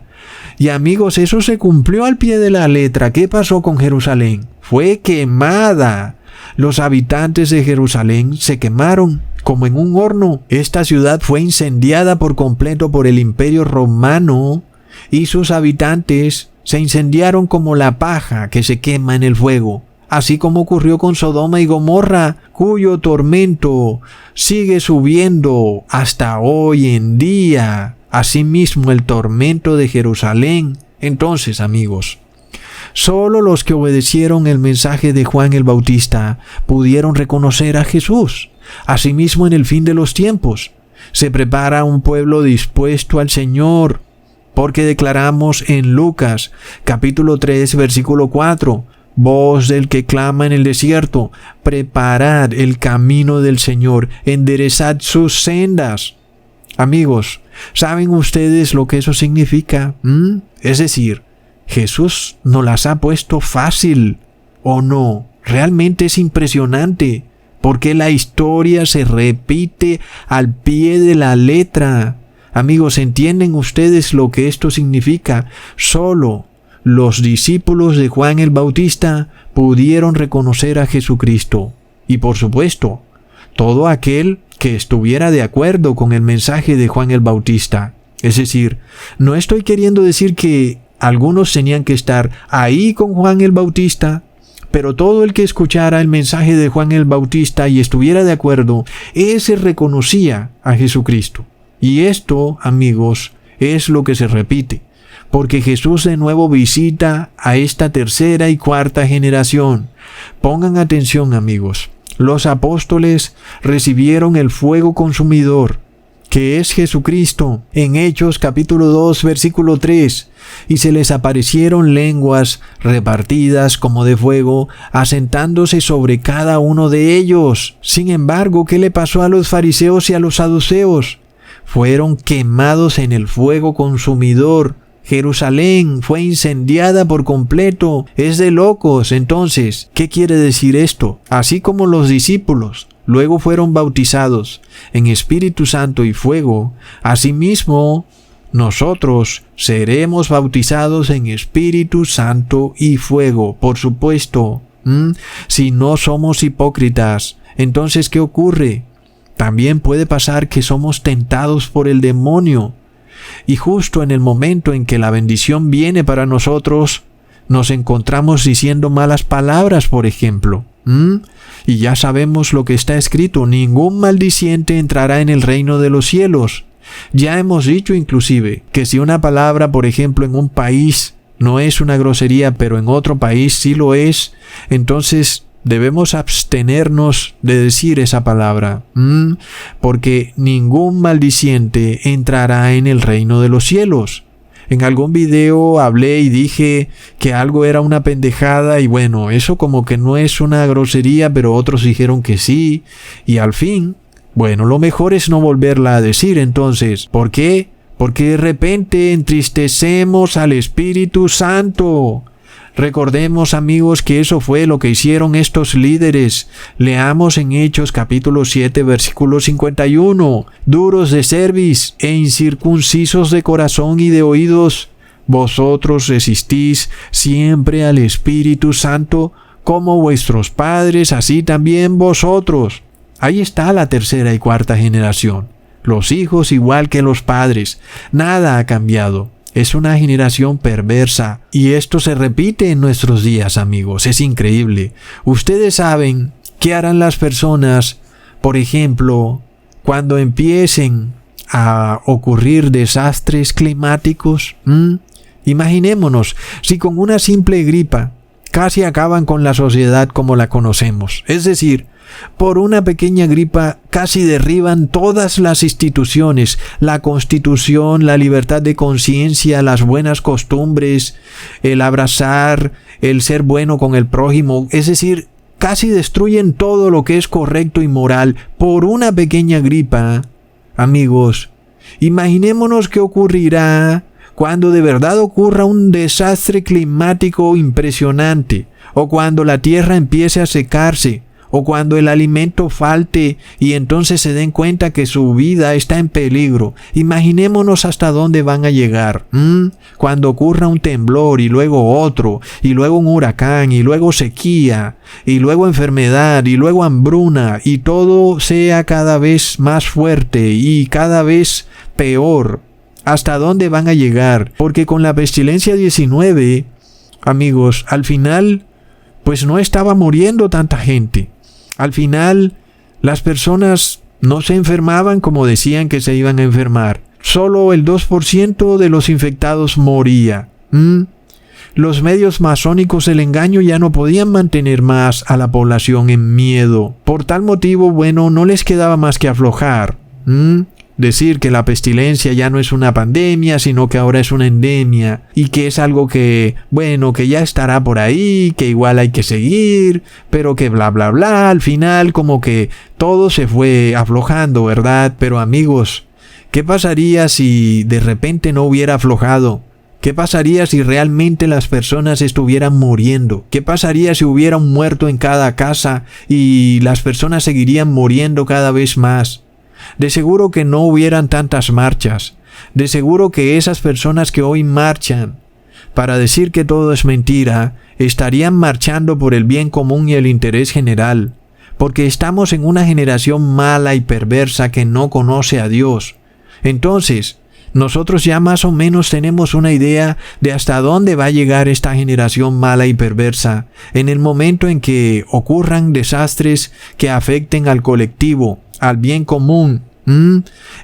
Y amigos, eso se cumplió al pie de la letra. ¿Qué pasó con Jerusalén? Fue quemada. Los habitantes de Jerusalén se quemaron como en un horno. Esta ciudad fue incendiada por completo por el Imperio Romano, y sus habitantes se incendiaron como la paja que se quema en el fuego. así como ocurrió con Sodoma y Gomorra, cuyo tormento sigue subiendo hasta hoy en día. Asimismo, el tormento de Jerusalén. Entonces, amigos, solo los que obedecieron el mensaje de Juan el Bautista pudieron reconocer a Jesús. Asimismo, en el fin de los tiempos, se prepara un pueblo dispuesto al Señor, porque declaramos en Lucas, capítulo 3, versículo 4, voz del que clama en el desierto, preparad el camino del Señor, enderezad sus sendas. Amigos, ¿saben ustedes lo que eso significa? Es decir, Jesús nos las ha puesto fácil, ¿o no? Realmente es impresionante, porque la historia se repite al pie de la letra. Amigos, ¿entienden ustedes lo que esto significa? Solo los discípulos de Juan el Bautista pudieron reconocer a Jesucristo. Y por supuesto, todo aquel que estuviera de acuerdo con el mensaje de Juan el Bautista. Es decir, no estoy queriendo decir que algunos tenían que estar ahí con Juan el Bautista, pero todo el que escuchara el mensaje de Juan el Bautista y estuviera de acuerdo, ese reconocía a Jesucristo. Y esto, amigos, es lo que se repite, porque Jesús de nuevo visita a esta tercera y cuarta generación. Pongan atención, amigos. Los apóstoles recibieron el fuego consumidor, que es Jesucristo, en Hechos capítulo 2, versículo 3, y se les aparecieron lenguas repartidas como de fuego, asentándose sobre cada uno de ellos. Sin embargo, ¿qué le pasó a los fariseos y a los saduceos? Fueron quemados en el fuego consumidor. Jerusalén fue incendiada por completo. Es de locos. Entonces, ¿qué quiere decir esto? Así como los discípulos luego fueron bautizados en Espíritu Santo y fuego, asimismo nosotros seremos bautizados en Espíritu Santo y fuego. Por supuesto, si no somos hipócritas, entonces ¿qué ocurre? También puede pasar que somos tentados por el demonio. Y justo en el momento en que la bendición viene para nosotros, nos encontramos diciendo malas palabras, por ejemplo. Y ya sabemos lo que está escrito: ningún maldiciente entrará en el reino de los cielos. Ya hemos dicho inclusive que si una palabra, por ejemplo, en un país no es una grosería, pero en otro país sí lo es, entonces debemos abstenernos de decir esa palabra, porque ningún maldiciente entrará en el reino de los cielos. En algún video hablé y dije que algo era una pendejada y bueno, eso como que no es una grosería, pero otros dijeron que sí, y al fin, bueno, lo mejor es no volverla a decir entonces. ¿Por qué? Porque de repente entristecemos al Espíritu Santo. Recordemos, amigos, que eso fue lo que hicieron estos líderes. Leamos en Hechos capítulo 7, versículo 51. Duros de cerviz e incircuncisos de corazón y de oídos, vosotros resistís siempre al Espíritu Santo, como vuestros padres, así también vosotros. Ahí está la tercera y cuarta generación. Los hijos igual que los padres. Nada ha cambiado. Es una generación perversa y esto se repite en nuestros días, amigos. Es increíble. Ustedes saben qué harán las personas, por ejemplo, cuando empiecen a ocurrir desastres climáticos. Imaginémonos si con una simple gripa casi acaban con la sociedad como la conocemos. Es decir, por una pequeña gripa casi derriban todas las instituciones, la Constitución, la libertad de conciencia, las buenas costumbres, el abrazar, el ser bueno con el prójimo. Es decir, casi destruyen todo lo que es correcto y moral por una pequeña gripa. Amigos, imaginémonos qué ocurrirá cuando de verdad ocurra un desastre climático impresionante, o cuando la tierra empiece a secarse, o cuando el alimento falte y entonces se den cuenta que su vida está en peligro. Imaginémonos hasta dónde van a llegar. Cuando ocurra un temblor y luego otro, y luego un huracán, y luego sequía, y luego enfermedad, y luego hambruna, y todo sea cada vez más fuerte y cada vez peor. ¿Hasta dónde van a llegar? Porque con la pestilencia 19, amigos, al final pues no estaba muriendo tanta gente. Al final, las personas no se enfermaban como decían que se iban a enfermar. Solo el 2% de los infectados moría. Los medios masónicos del engaño ya no podían mantener más a la población en miedo. Por tal motivo, no les quedaba más que aflojar. Decir que la pestilencia ya no es una pandemia, sino que ahora es una endemia, y que es algo que ya estará por ahí, que igual hay que seguir, pero que bla bla bla. Al final como que todo se fue aflojando, ¿verdad? Pero amigos, ¿qué pasaría si de repente no hubiera aflojado? ¿Qué pasaría si realmente las personas estuvieran muriendo? ¿Qué pasaría si hubiera un muerto en cada casa y las personas seguirían muriendo cada vez más? De seguro que no hubieran tantas marchas. De seguro que esas personas que hoy marchan para decir que todo es mentira, estarían marchando por el bien común y el interés general, porque estamos en una generación mala y perversa que no conoce a Dios. Entonces, nosotros ya más o menos tenemos una idea de hasta dónde va a llegar esta generación mala y perversa en el momento en que ocurran desastres que afecten al colectivo, al bien común.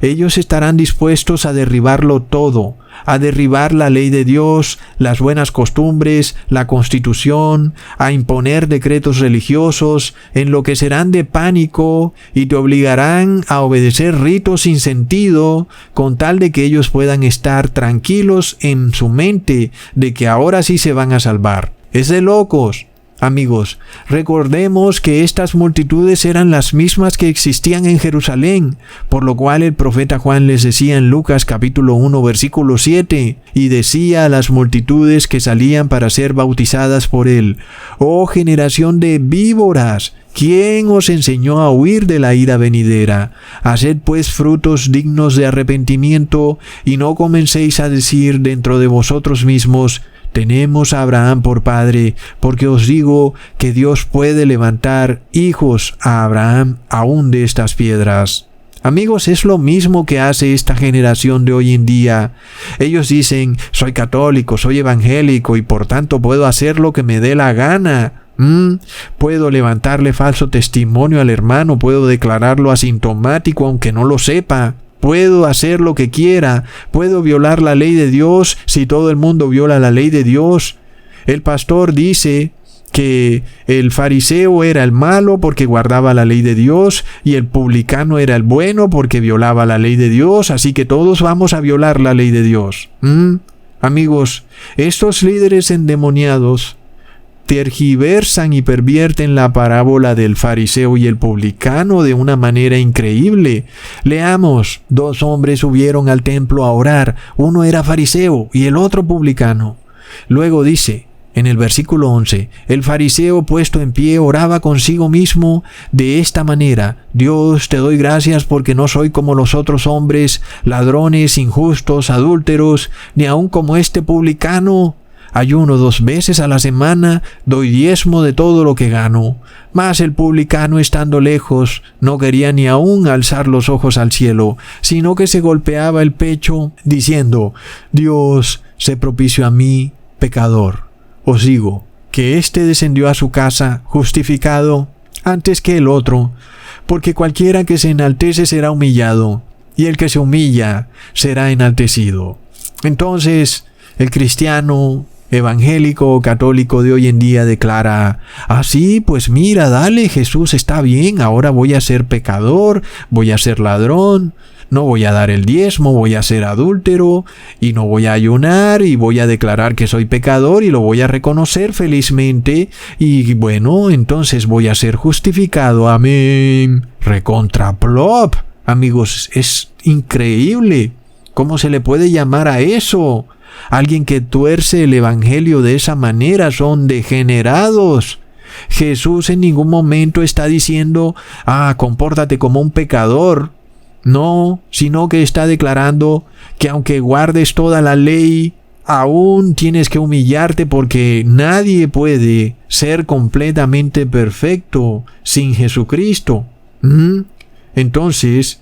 Ellos estarán dispuestos a derribarlo todo, a derribar la ley de Dios, las buenas costumbres, la Constitución, a imponer decretos religiosos, enloquecerán de pánico y te obligarán a obedecer ritos sin sentido con tal de que ellos puedan estar tranquilos en su mente de que ahora sí se van a salvar. Es de locos. Amigos, recordemos que estas multitudes eran las mismas que existían en Jerusalén, por lo cual el profeta Juan les decía en Lucas capítulo 1 versículo 7, y decía a las multitudes que salían para ser bautizadas por él: «Oh generación de víboras, ¿quién os enseñó a huir de la ira venidera? Haced pues frutos dignos de arrepentimiento, y no comencéis a decir dentro de vosotros mismos: tenemos a Abraham por padre, porque os digo que Dios puede levantar hijos a Abraham aún de estas piedras». Amigos, es lo mismo que hace esta generación de hoy en día. Ellos dicen: soy católico, soy evangélico y por tanto puedo hacer lo que me dé la gana. Puedo levantarle falso testimonio al hermano, puedo declararlo asintomático aunque no lo sepa. Puedo hacer lo que quiera, puedo violar la ley de Dios si todo el mundo viola la ley de Dios. El pastor dice que el fariseo era el malo porque guardaba la ley de Dios y el publicano era el bueno porque violaba la ley de Dios, así que todos vamos a violar la ley de Dios. Amigos, estos líderes endemoniados tergiversan y pervierten la parábola del fariseo y el publicano de una manera increíble. Leamos: 2 hombres subieron al templo a orar, uno era fariseo y el otro publicano. Luego dice, en el versículo 11, el fariseo puesto en pie oraba consigo mismo de esta manera: Dios, te doy gracias porque no soy como los otros hombres, ladrones, injustos, adúlteros, ni aun como este publicano. Ayuno 2 veces a la semana, doy diezmo de todo lo que gano. Mas el publicano, estando lejos, no quería ni aún alzar los ojos al cielo, sino que se golpeaba el pecho, diciendo: Dios, sé propicio a mí, pecador. Os digo que éste descendió a su casa justificado antes que el otro, porque cualquiera que se enaltece será humillado, y el que se humilla será enaltecido. Entonces, el cristiano evangélico o católico de hoy en día declara: sí, pues mira, dale, Jesús está bien, ahora voy a ser pecador, voy a ser ladrón, no voy a dar el diezmo, voy a ser adúltero y no voy a ayunar y voy a declarar que soy pecador y lo voy a reconocer felizmente y entonces voy a ser justificado. Amén. Recontra plop. Amigos, es increíble. ¿Cómo se le puede llamar a eso? Alguien que tuerce el evangelio de esa manera son degenerados. Jesús en ningún momento está diciendo: compórtate como un pecador. No, sino que está declarando que aunque guardes toda la ley, aún tienes que humillarte porque nadie puede ser completamente perfecto sin Jesucristo. Entonces,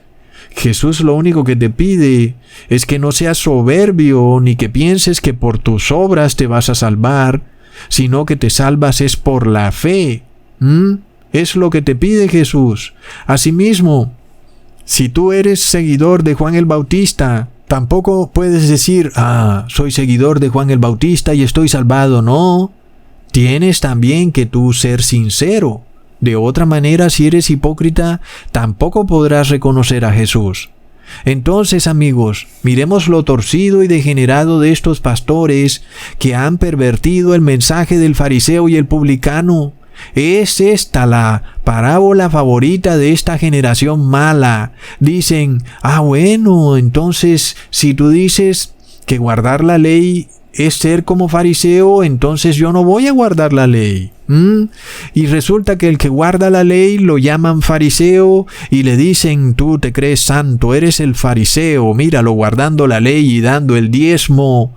Jesús lo único que te pide es que no seas soberbio ni que pienses que por tus obras te vas a salvar, sino que te salvas es por la fe. Es lo que te pide Jesús. Asimismo, si tú eres seguidor de Juan el Bautista, tampoco puedes decir, soy seguidor de Juan el Bautista y estoy salvado. No, tienes también que tú ser sincero. De otra manera, si eres hipócrita, tampoco podrás reconocer a Jesús. Entonces, amigos, miremos lo torcido y degenerado de estos pastores que han pervertido el mensaje del fariseo y el publicano. Es esta la parábola favorita de esta generación mala. Dicen, bueno, entonces si tú dices que guardar la ley es ser como fariseo, entonces yo no voy a guardar la ley. Y resulta que el que guarda la ley lo llaman fariseo y le dicen, tú te crees santo, eres el fariseo, míralo guardando la ley y dando el diezmo.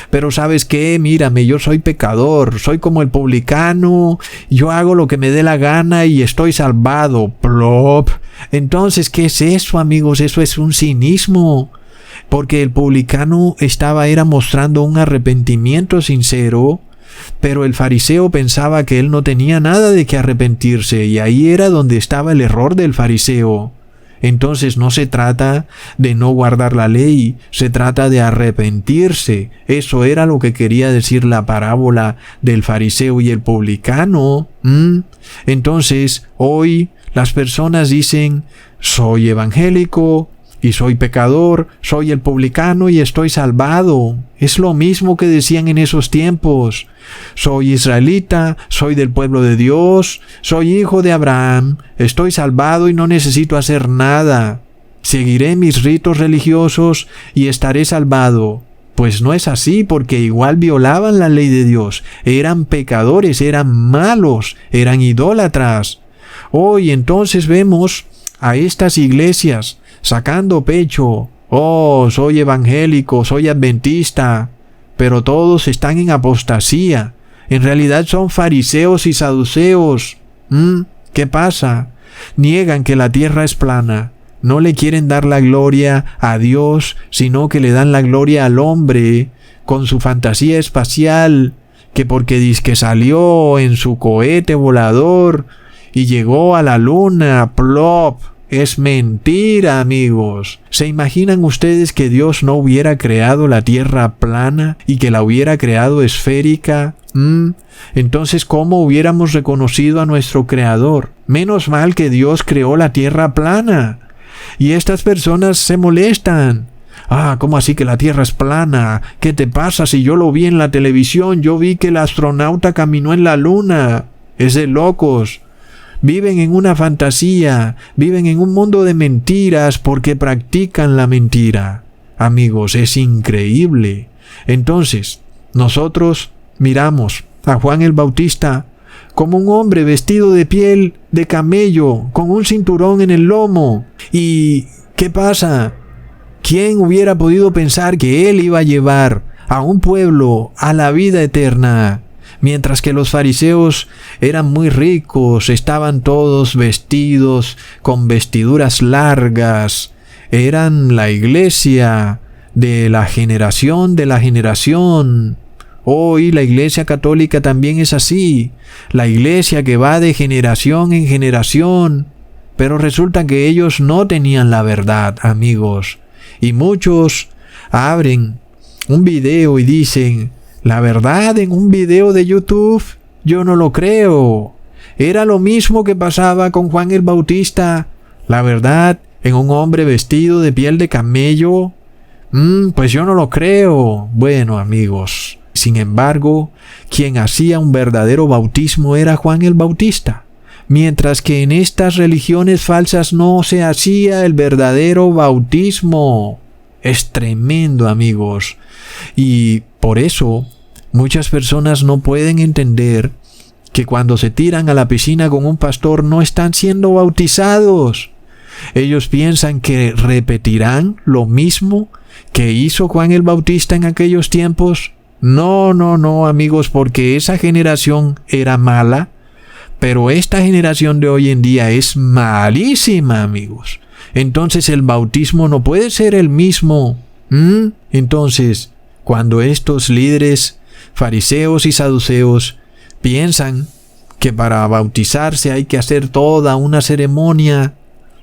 Pero ¿sabes qué? Mírame, yo soy pecador, soy como el publicano, yo hago lo que me dé la gana y estoy salvado. Plop. Entonces, ¿qué es eso, amigos? Eso es un cinismo. Porque el publicano era mostrando un arrepentimiento sincero, pero el fariseo pensaba que él no tenía nada de qué arrepentirse, y ahí era donde estaba el error del fariseo. Entonces no se trata de no guardar la ley, se trata de arrepentirse. Eso era lo que quería decir la parábola del fariseo y el publicano. Entonces, hoy las personas dicen, soy evangélico y soy pecador, soy el publicano y estoy salvado. Es lo mismo que decían en esos tiempos. Soy israelita, soy del pueblo de Dios, soy hijo de Abraham, estoy salvado y no necesito hacer nada. Seguiré mis ritos religiosos y estaré salvado. Pues no es así, porque igual violaban la ley de Dios. Eran pecadores, eran malos, eran idólatras. Hoy entonces vemos a estas iglesias sacando pecho. Soy evangélico, soy adventista, pero todos están en apostasía. En realidad son fariseos y saduceos. ¿Qué pasa? Niegan que la tierra es plana. No le quieren dar la gloria a Dios, sino que le dan la gloria al hombre con su fantasía espacial, que porque dizque salió en su cohete volador y llegó a la luna, plop. Es mentira, amigos. ¿Se imaginan ustedes que Dios no hubiera creado la tierra plana y que la hubiera creado esférica? Entonces, ¿cómo hubiéramos reconocido a nuestro Creador? Menos mal que Dios creó la tierra plana. Y estas personas se molestan. ¿Cómo así que la tierra es plana? ¿Qué te pasa? Si yo lo vi en la televisión, yo vi que el astronauta caminó en la luna. Es de locos. Viven en una fantasía, viven en un mundo de mentiras porque practican la mentira. Amigos, es increíble. Entonces, nosotros miramos a Juan el Bautista como un hombre vestido de piel de camello, con un cinturón en el lomo. ¿Y qué pasa? ¿Quién hubiera podido pensar que él iba a llevar a un pueblo a la vida eterna? Mientras que los fariseos eran muy ricos, estaban todos vestidos con vestiduras largas, eran la iglesia de la generación de la generación. Hoy la iglesia católica también es así, la iglesia que va de generación en generación, pero resulta que ellos no tenían la verdad, amigos, y muchos abren un video y dicen, la verdad en un video de YouTube, yo no lo creo. Era lo mismo que pasaba con Juan el Bautista. La verdad en un hombre vestido de piel de camello, pues yo no lo creo. Bueno, amigos, sin embargo, quien hacía un verdadero bautismo era Juan el Bautista. Mientras que en estas religiones falsas no se hacía el verdadero bautismo. Es tremendo, amigos. Y por eso muchas personas no pueden entender que cuando se tiran a la piscina con un pastor no están siendo bautizados. Ellos piensan que repetirán lo mismo que hizo Juan el Bautista en aquellos tiempos. No, amigos, porque esa generación era mala, pero esta generación de hoy en día es malísima, amigos. Entonces el bautismo no puede ser el mismo. Entonces, cuando estos líderes fariseos y saduceos piensan que para bautizarse hay que hacer toda una ceremonia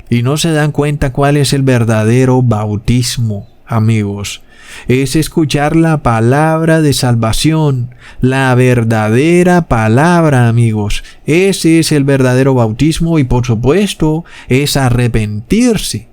y no se dan cuenta cuál es el verdadero bautismo, amigos. Es escuchar la palabra de salvación, la verdadera palabra, amigos. Ese es el verdadero bautismo y por supuesto es arrepentirse.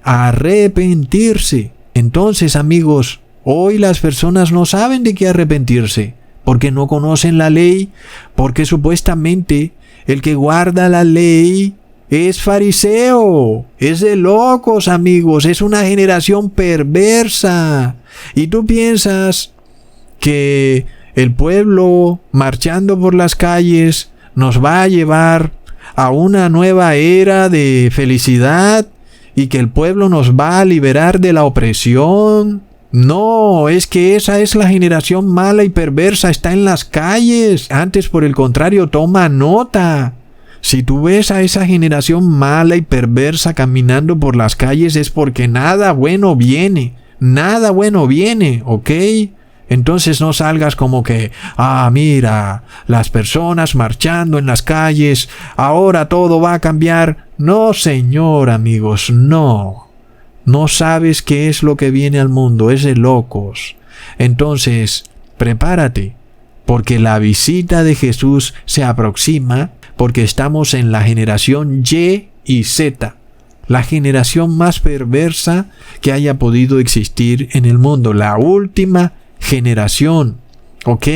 Arrepentirse. Entonces, amigos, hoy las personas no saben de qué arrepentirse, porque no conocen la ley, porque supuestamente el que guarda la ley es fariseo, es de locos, amigos, es una generación perversa. Y tú piensas que el pueblo marchando por las calles nos va a llevar a una nueva era de felicidad y que el pueblo nos va a liberar de la opresión. No, es que esa es la generación mala y perversa, está en las calles. Antes, por el contrario, toma nota. Si tú ves a esa generación mala y perversa caminando por las calles es porque nada bueno viene, ¿ok? Entonces no salgas como que, mira, las personas marchando en las calles, ahora todo va a cambiar. No, señor, amigos, no. No sabes qué es lo que viene al mundo, es de locos. Entonces, prepárate, porque la visita de Jesús se aproxima, porque estamos en la generación Y y Z, la generación más perversa que haya podido existir en el mundo, la última generación. ¿Ok?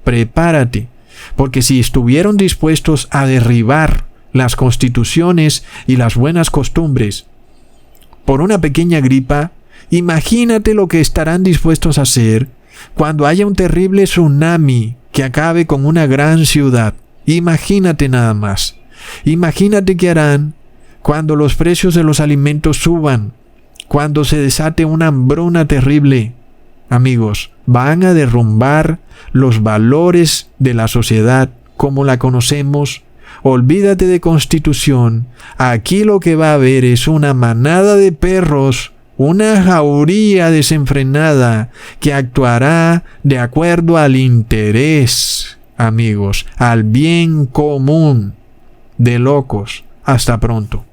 Prepárate, porque si estuvieron dispuestos a derribar las constituciones y las buenas costumbres por una pequeña gripa, imagínate lo que estarán dispuestos a hacer cuando haya un terrible tsunami que acabe con una gran ciudad. Imagínate nada más. Imagínate qué harán cuando los precios de los alimentos suban, cuando se desate una hambruna terrible. Amigos, van a derrumbar los valores de la sociedad como la conocemos. Olvídate de constitución. Aquí lo que va a haber es una manada de perros, una jauría desenfrenada que actuará de acuerdo al interés, amigos, al bien común. De locos. Hasta pronto.